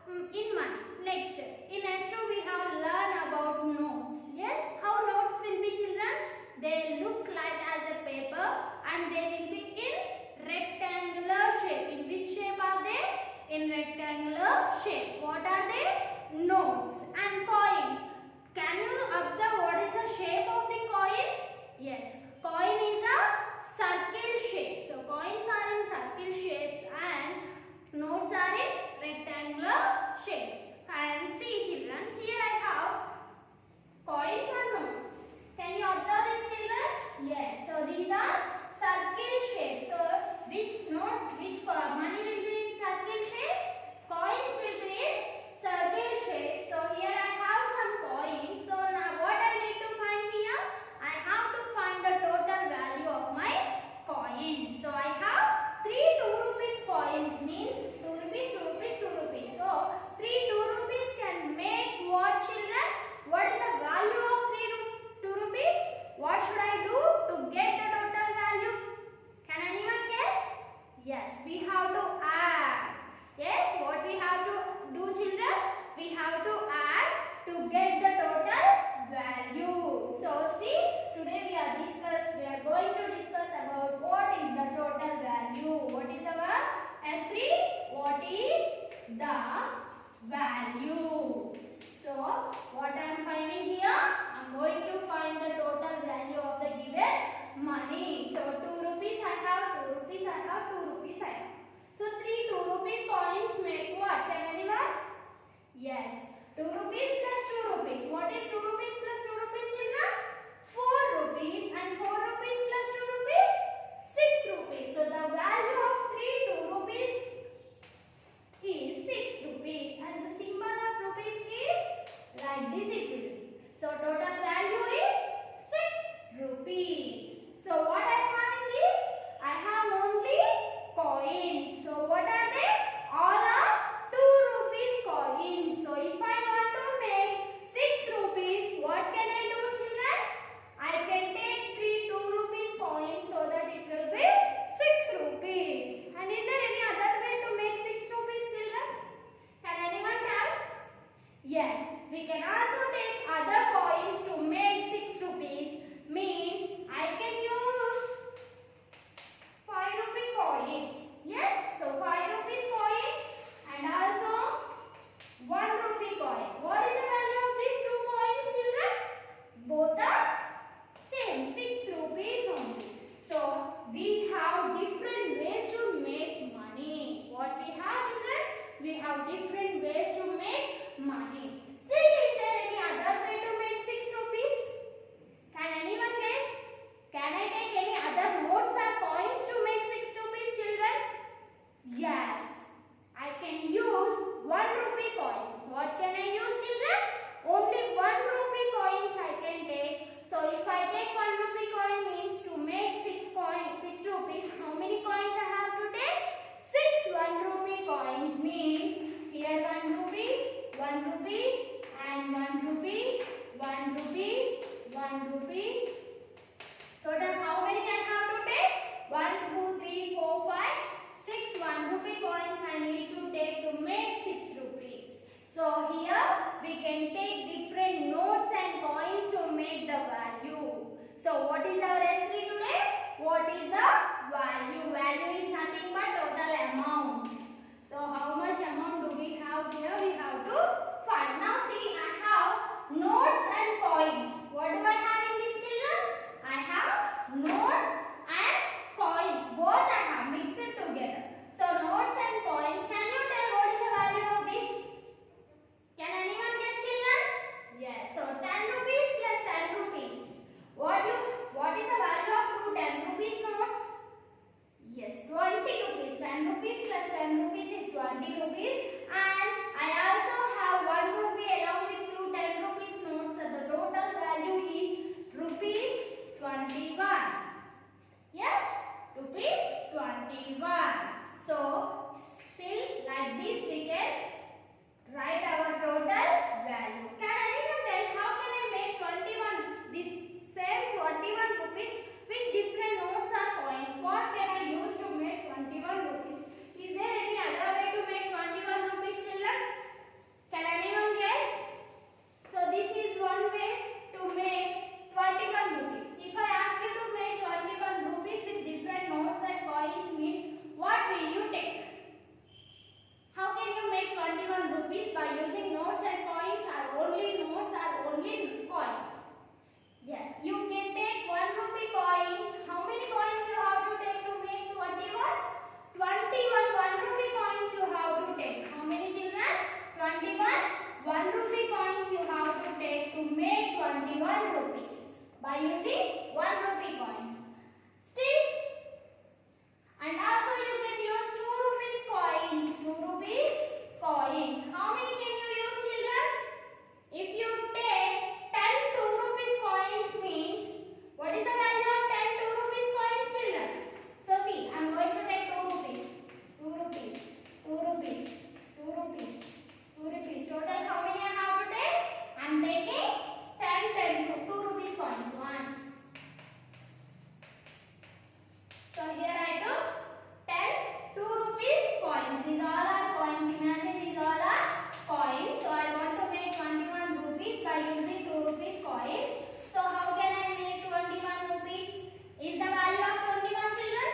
in money. Next, in S2 we have learned about notes. Yes, how notes will be, children? They looks like as a paper and they will be in rectangular shape. In which shape are they? In rectangular shape. What are they? Notes. And coins. Can you observe what is the shape of the coin? Yes, coin is a circle shape. So coins are in circle shapes and notes are in rectangular shapes. And see, children, here I have coins and notes. Can you observe this, children? Yes. So these are circle shapes. So which notes, which money will be in circle shape? Coins will be in circle shape. So here I have some coins. So now what I need to find here? I have to find the total value of my coins. So I have 3 2 rupees coins, means 2 rupees, 2 rupees, 2 rupees. So 3 2 rupees can make what, children? What is the value of 2 rupees? What should I do to get the total value? Can anyone guess? Yes, we have to add. Yes, what we have to do, children? We have to add to get the total value. So see, today we are going to discuss about what is the total value. What is our S3? What is the value? So what I am finding here? I am going to find the total value of the given money. So 2 rupees I have, 2 rupees I have, 2 rupees I have. So 3 2 rupees coins make what? Can anyone? Yes, 2 rupees plus 2 rupees. What is 2 rupees plus 2 rupees, children? 4 rupees, and 4 rupees plus 2 rupees? 6 rupees. So the value of 2 rupees is 6 rupees, and the symbol of rupees is like this it will be. So total value is 6 rupees. So what I have in this? I have only coins. So what are they? All are 2 rupees coins. So if I want to make 6 rupees, what can I do, children? I can take 3 2 rupees coins so that it will be 6 rupees. And is there any other way to make 6 rupees, children? Can anyone tell? Yes, we can also take other coins to make 6 rupees. Means I can use 5 rupee coin. Yes, so 5 rupees coin and also 1 rupee coin. What is the value of these 2 coins, children? Both are same, 6 rupees only. So we have different ways to make money. What we have, children? We have different ways to make money. Still, is there any other way to make 6 rupees? Can anyone guess? Can I take any other notes or coins to make 6 rupees, children? Yes, I can use 1 rupee coins. What can I use, children? Only 1 rupee coins I can take. So if I take 1 rupee coin means to make 6 rupees, how many coins I have to take? 6 1 rupee coins means here 1 rupee, 1 rupee and 1 rupee, 1 rupee, 1 rupee. Total how many I have to take? 1 2 3 4 5 6 1 rupee coins I need to take to make 6 rupees. So here we can take different notes and coins to make the value. So what is our S3 today? What is the value? Value is nothing but total amount. So how much amount do we have here? We have to find. Now see, I have notes and coins. What do I have in this, children? I have notes and coins. Both I have mixed together. So notes and coins. Can you tell what is the value of this? Can anyone guess, children? Yes. So 10 rupees plus 10 rupees. What is the value of 2 10 rupees notes? Yes, 20 rupees. 10 rupees plus 10 rupees is 20 rupees. And I also have 1 rupee along with 2 10 rupees notes. So the total value is 1 rupee coins. Still, and also you can use 2 rupees coins. 2 rupees coins. How many can you use, children? If you take 10 2 rupees coins means, what is the value of 10 2 rupees coins, children? So see, I am going to take 2 rupees. 2 rupees. 2 rupees. 2 rupees. 2 rupees. Total how many I have to take? I am taking 10 2 rupees coins. 1. So here I took 10 2 rupees coins. These all are coins. Imagine these all are coins. So I want to make 21 rupees by using 2 rupees coins. So how can I make 21 rupees? Is the value of 21, children?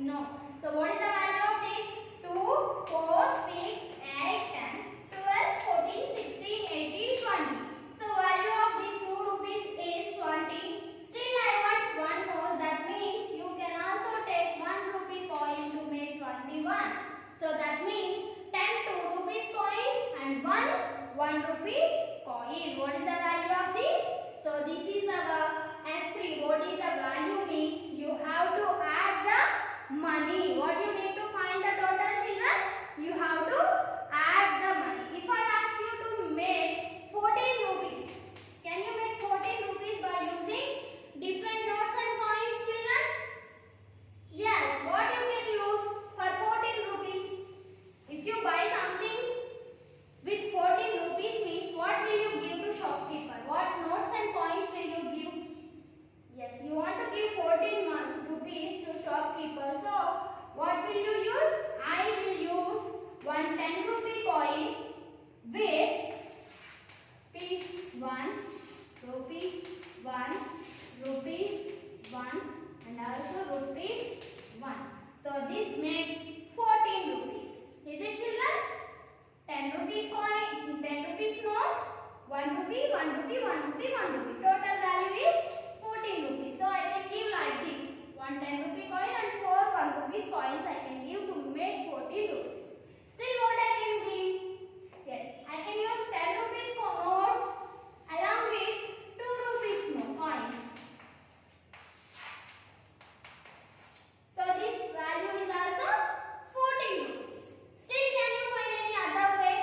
No. So what is the value of this? 2, 4, 6, 8, 10, 12, 14, 16, 18, 20. So value of this 2 rupees is 20. Still I want one more. That means you can also take 1 rupee coin to make 21. So that means 10 2 rupees coins and 1 rupee coin. What is the value of this? So this is our S3. What is the value means you have to add the money. What you need to find the total, children? You have to add the money. If I ask you to make 14 rupees, can you make 14 rupees by using different notes and coins, children? Yes. What you can use for 14 rupees? If you buy something with 14 rupees means, what will you give to shopkeeper? What notes and coins will you give? Yes, you want to give 14 rupees to shopkeeper. So, what will you use? I will use one 10 rupee coin with rupees 1, rupees 1, rupees 1 and also rupees 1. So, this makes 14 rupees. Is it, children? 10 rupees coin, 10 rupees note, 1 rupee, 1 rupee, 1 rupee, 1 rupee. Total value is 14 rupees. So I can give like this. 1 10 rupee coin and 4 1 rupees coins I can give to make 14 rupees. Still what I can give? Yes, I can use 10 rupees note along with 2 rupees coins. So this value is also 14 rupees. Still can you find any other way?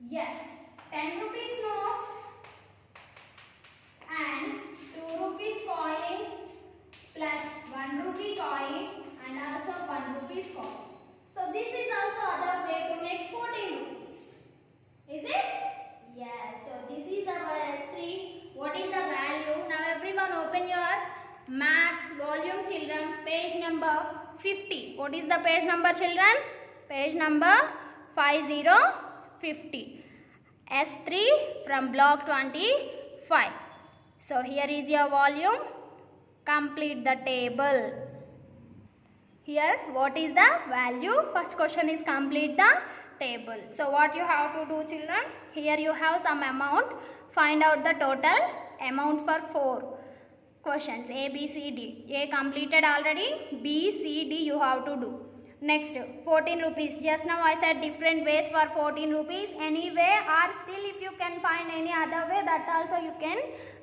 Yes, 10 rupees note and 2 rupees coin plus 1 rupee coin and also 1 rupees coin. So this is also other way to make 14 rupees. Is it? Yes. So this is our S3. What is the value? Now everyone open your maths volume, children, page number 50. What is the page number, children? Page number 5050. S3 from block 25. So here is your volume. Complete the table. Here what is the value? First question is complete the table. So what you have to do, children? Here you have some amount. Find out the total amount for 4 questions. A, B, C, D. A completed already. B, C, D you have to do. Next 14 rupees. Just now I said different ways for 14 rupees. Any way, or still if you can find any other way, that also you can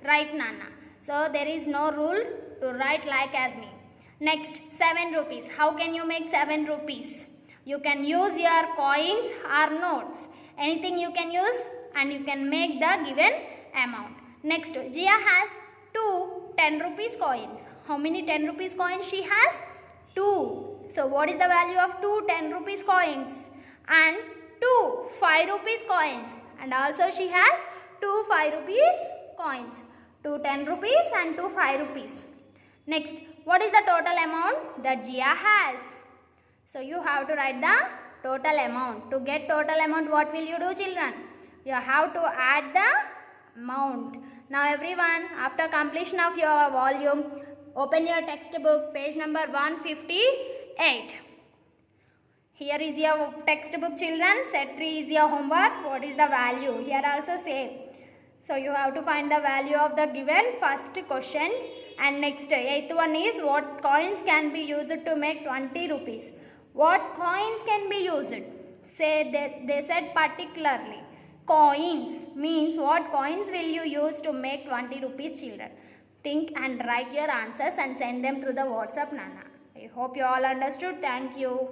write, Nana. So there is no rule to write like as me. Next 7 rupees. How can you make 7 rupees? You can use your coins or notes. Anything you can use and you can make the given amount. Next, Jia has 2 10 rupees coins. How many 10 rupees coins she has? 2. So what is the value of 2 10 rupees coins? And 2 5 rupees coins. And also she has 2 5 rupees coins. 2 10 rupees and 2 5 rupees. Next, what is the total amount that Jia has? So you have to write the total amount. To get total amount, what will you do, children? You have to add the amount. Now everyone, after completion of your volume, open your textbook, page number 158. Here is your textbook, children. Set 3 is your homework. What is the value? Here also same. So you have to find the value of the given first question. And next, 8th one is what coins can be used to make 20 rupees. What coins can be used? Say they said particularly. Coins means what coins will you use to make 20 rupees children? Think and write your answers and send them through the WhatsApp, Nana. I hope you all understood. Thank you.